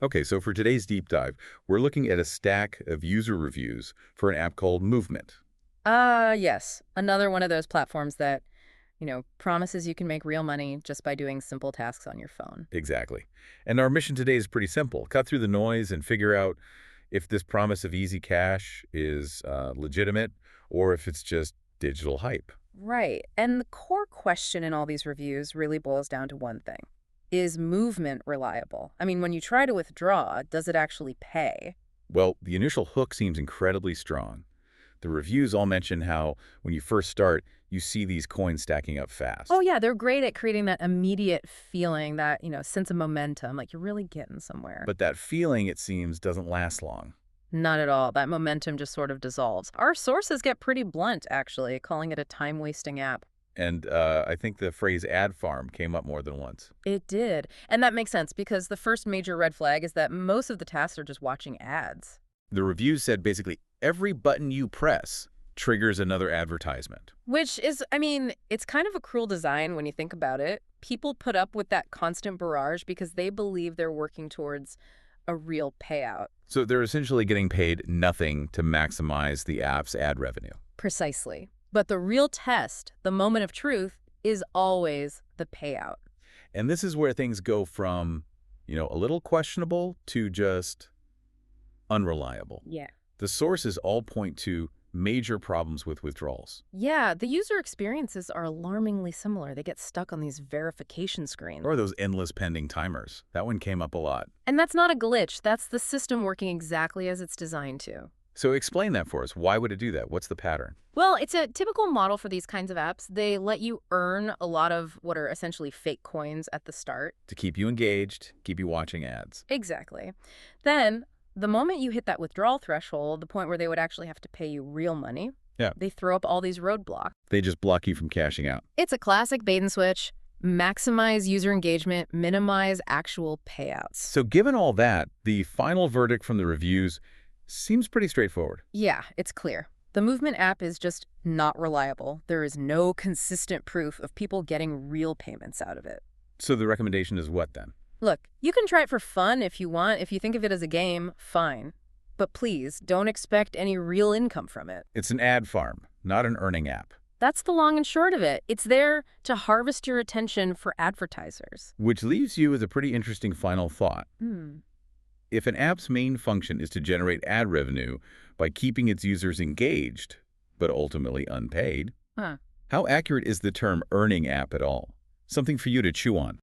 Okay, so for today's deep dive, we're looking at a stack of user reviews for an app called MoveMint. Yes. Another one of those platforms that, promises you can make real money just by doing simple tasks on your phone. Exactly. And our mission today is pretty simple. Cut through the noise and figure out if this promise of easy cash is legitimate or if it's just digital hype. Right. And the core question in all these reviews really boils down to one thing. Is movement reliable? I mean, when you try to withdraw, does it actually pay? Well, the initial hook seems incredibly strong. The reviews all mention how when you first start, you see these coins stacking up Oh, fast. yeah, they're great at creating that immediate feeling, that, sense of momentum, like you're really getting somewhere. But that feeling, it seems, doesn't last long. Not at all. That momentum just sort of dissolves. Our sources get pretty blunt, actually, calling it a time-wasting app. And I think the phrase ad farm came up more than once. It did. And that makes sense because the first major red flag is that most of the tasks are just watching ads. The reviews said basically every button you press triggers another advertisement. Which is, I mean, it's kind of a cruel design when you think about it. People put up with that constant barrage because they believe they're working towards a real payout. So they're essentially getting paid nothing to maximize the app's ad revenue. Precisely. But the real test, the moment of truth, is always the payout. And this is where things go from, a little questionable to just unreliable. Yeah. The sources all point to major problems with withdrawals. Yeah, the user experiences are alarmingly similar. They get stuck on these verification screens. Or those endless pending timers. That one came up a lot. And that's not a glitch. That's the system working exactly as it's designed to. So explain that for us. Why would it do that? What's the pattern? Well, it's a typical model for these kinds of apps. They let you earn a lot of what are essentially fake coins at the start. To keep you engaged, keep you watching ads. Exactly. Then, the moment you hit that withdrawal threshold, the point where they would actually have to pay you real money, Yeah. they throw up all these roadblocks. They just block you from cashing out. It's a classic bait and switch. Maximize user engagement, minimize actual payouts. So given all that, the final verdict from the reviews seems pretty straightforward. Yeah, it's clear. The MoveMint app is just not reliable. There is no consistent proof of people getting real payments out of it. So the recommendation is what then? Look, you can try it for fun if you want. If you think of it as a game, fine. But please, don't expect any real income from it. It's an ad farm, not an earning app. That's the long and short of it. It's there to harvest your attention for advertisers. Which leaves you with a pretty interesting final thought. Hmm. If an app's main function is to generate ad revenue by keeping its users engaged, but ultimately unpaid, Huh. how accurate is the term earning app at all? Something for you to chew on.